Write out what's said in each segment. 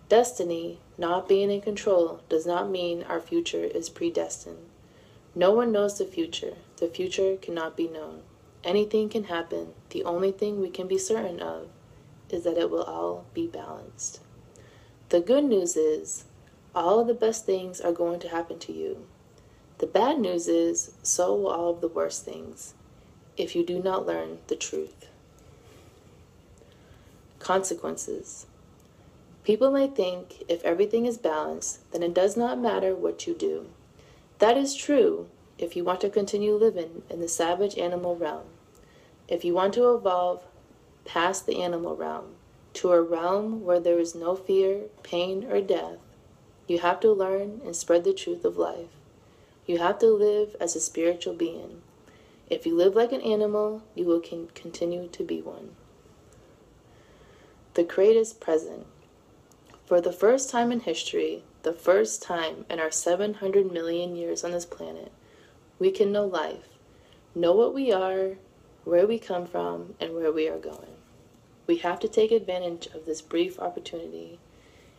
Destiny, not being in control, does not mean our future is predestined. No one knows the future. The future cannot be known. Anything can happen. The only thing we can be certain of is that it will all be balanced. The good news is, all of the best things are going to happen to you. The bad news is, so will all of the worst things, if you do not learn the truth. Consequences. People may think if everything is balanced, then it does not matter what you do. That is true if you want to continue living in the savage animal realm. If you want to evolve past the animal realm to a realm where there is no fear, pain, or death, you have to learn and spread the truth of life. You have to live as a spiritual being. If you live like an animal, you will continue to be one. The greatest present. For the first time in history, the first time in our 700 million years on this planet, we can know life, know what we are, where we come from, and where we are going. We have to take advantage of this brief opportunity.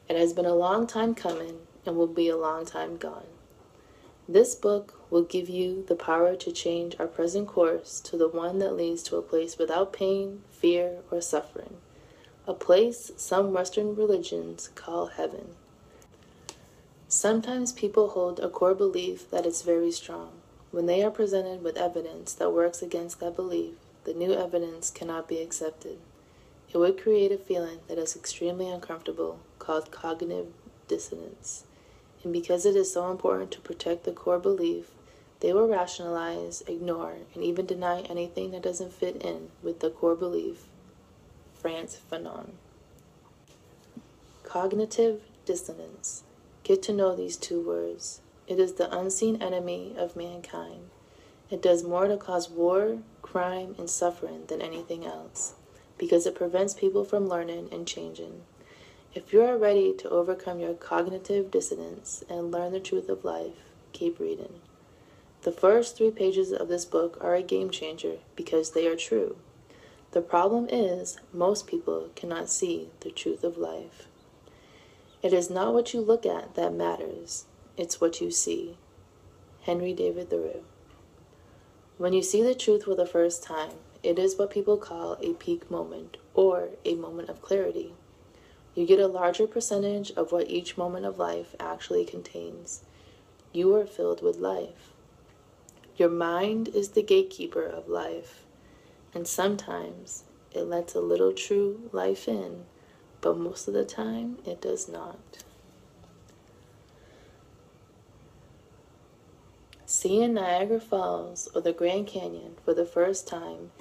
It has been a long time coming and will be a long time gone. This book will give you the power to change our present course to the one that leads to a place without pain, fear, or suffering. A place some Western religions call heaven. Sometimes people hold a core belief that is very strong. When they are presented with evidence that works against that belief, the new evidence cannot be accepted. It would create a feeling that is extremely uncomfortable, called cognitive dissonance. And because it is so important to protect the core belief, they will rationalize, ignore, and even deny anything that doesn't fit in with the core belief. Frantz Fanon. Cognitive dissonance. Get to know these two words. It is the unseen enemy of mankind. It does more to cause war, crime, and suffering than anything else, because it prevents people from learning and changing. If you are ready to overcome your cognitive dissonance and learn the truth of life, keep reading. The first 3 pages of this book are a game changer because they are true. The problem is, most people cannot see the truth of life. It is not what you look at that matters, it's what you see. Henry David Thoreau. When you see the truth for the first time, it is what people call a peak moment, or a moment of clarity. You get a larger percentage of what each moment of life actually contains. You are filled with life. Your mind is the gatekeeper of life, and sometimes it lets a little true life in, but most of the time it does not. Seeing Niagara Falls or the Grand Canyon for the first time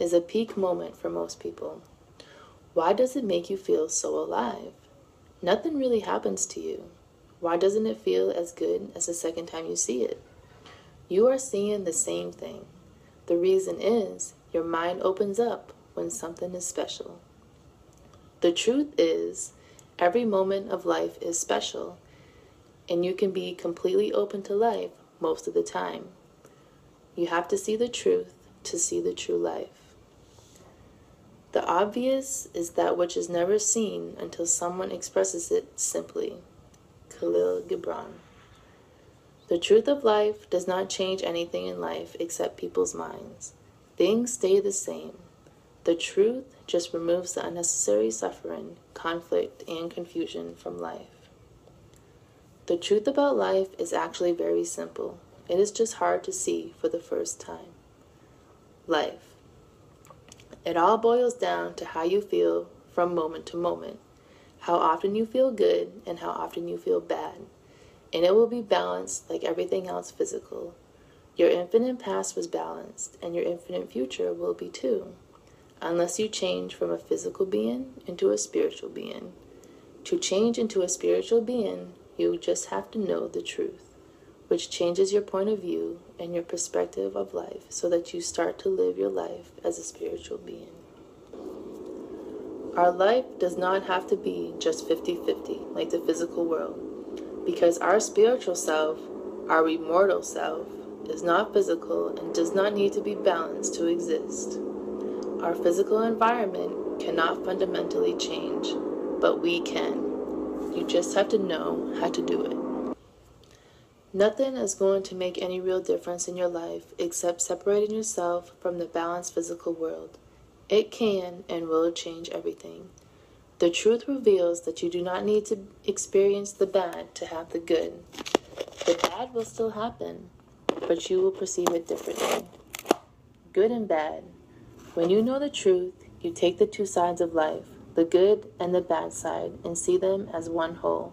is a peak moment for most people. Why does it make you feel so alive? Nothing really happens to you. Why doesn't it feel as good as the second time you see it? You are seeing the same thing. The reason is your mind opens up when something is special. The truth is, every moment of life is special, and you can be completely open to life most of the time. You have to see the truth to see the true life. The obvious is that which is never seen until someone expresses it simply. Khalil Gibran. The truth of life does not change anything in life except people's minds. Things stay the same. The truth just removes the unnecessary suffering, conflict, and confusion from life. The truth about life is actually very simple. It is just hard to see for the first time. Life. It all boils down to how you feel from moment to moment, how often you feel good and how often you feel bad, and it will be balanced like everything else physical. Your infinite past was balanced, and your infinite future will be too, unless you change from a physical being into a spiritual being. To change into a spiritual being, you just have to know the truth, which changes your point of view and your perspective of life so that you start to live your life as a spiritual being. Our life does not have to be just 50-50 like the physical world, because our spiritual self, our immortal self, is not physical and does not need to be balanced to exist. Our physical environment cannot fundamentally change, but we can. You just have to know how to do it. Nothing is going to make any real difference in your life except separating yourself from the balanced physical world. It can and will change everything. The truth reveals that you do not need to experience the bad to have the good. The bad will still happen, but you will perceive it differently. Good and bad. When you know the truth, you take the two sides of life, the good and the bad side, and see them as one whole.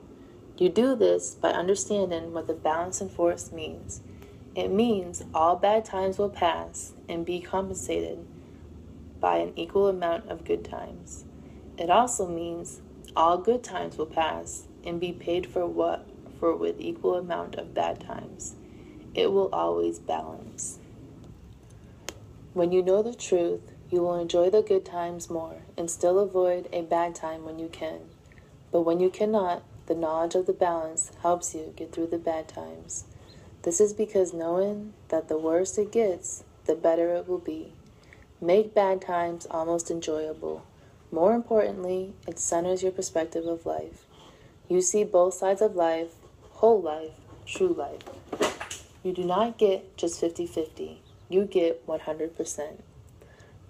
You do this by understanding what the balance and force means. It means all bad times will pass and be compensated by an equal amount of good times. It also means all good times will pass and be paid for with equal amount of bad times. It will always balance. When you know the truth, you will enjoy the good times more and still avoid a bad time when you can. But when you cannot, the knowledge of the balance helps you get through the bad times. This is because knowing that the worse it gets, the better it will be. Make bad times almost enjoyable. More importantly, it centers your perspective of life. You see both sides of life, whole life, true life. You do not get just 50-50. You get 100%.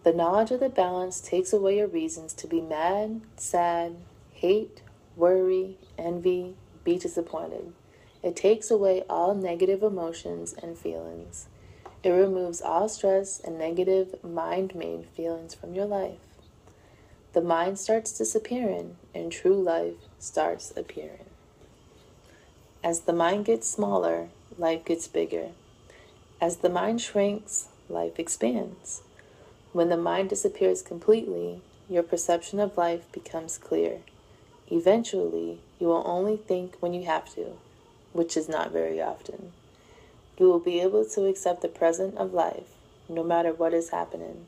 The knowledge of the balance takes away your reasons to be mad, sad, hate, worry, envy, be disappointed. It takes away all negative emotions and feelings. It removes all stress and negative mind-made feelings from your life. The mind starts disappearing and true life starts appearing. As the mind gets smaller, life gets bigger. As the mind shrinks, life expands. When the mind disappears completely, your perception of life becomes clear. Eventually, you will only think when you have to, which is not very often. You will be able to accept the present of life, no matter what is happening.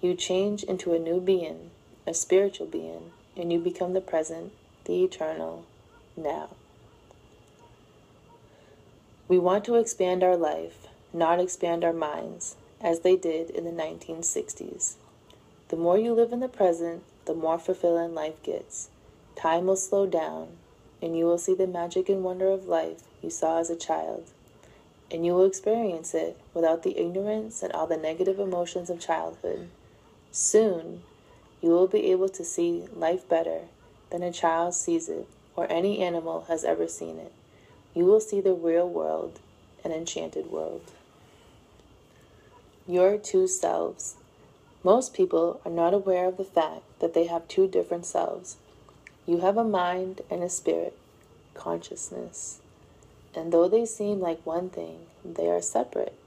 You change into a new being, a spiritual being, and you become the present, the eternal, now. We want to expand our life, not expand our minds, as they did in the 1960s. The more you live in the present, the more fulfilling life gets. Time will slow down, and you will see the magic and wonder of life you saw as a child. And you will experience it without the ignorance and all the negative emotions of childhood. Soon, you will be able to see life better than a child sees it or any animal has ever seen it. You will see the real world, an enchanted world. Your two selves. Most people are not aware of the fact that they have two different selves. You have a mind and a spirit, consciousness. And though they seem like one thing, they are separate.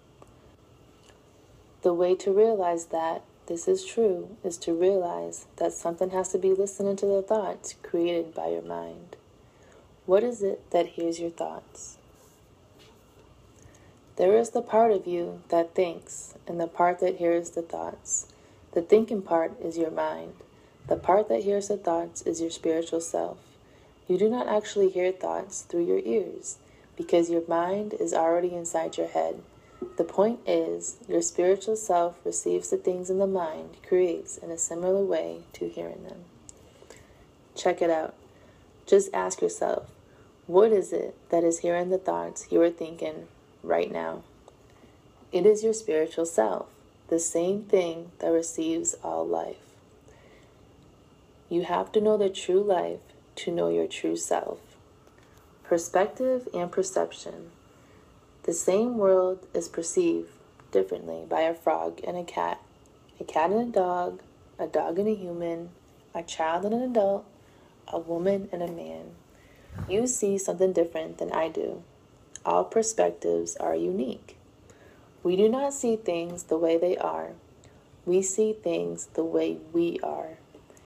The way to realize that this is true is to realize that something has to be listening to the thoughts created by your mind. What is it that hears your thoughts? There is the part of you that thinks and the part that hears the thoughts. The thinking part is your mind. The part that hears the thoughts is your spiritual self. You do not actually hear thoughts through your ears because your mind is already inside your head. The point is, your spiritual self receives the things in the mind creates in a similar way to hearing them. Check it out. Just ask yourself, what is it that is hearing the thoughts you are thinking right now? It is your spiritual self, the same thing that receives all life. You have to know the true life to know your true self. Perspective and perception. The same world is perceived differently by a frog and a cat and a dog and a human, a child and an adult, a woman and a man. You see something different than I do. All perspectives are unique. We do not see things the way they are. We see things the way we are.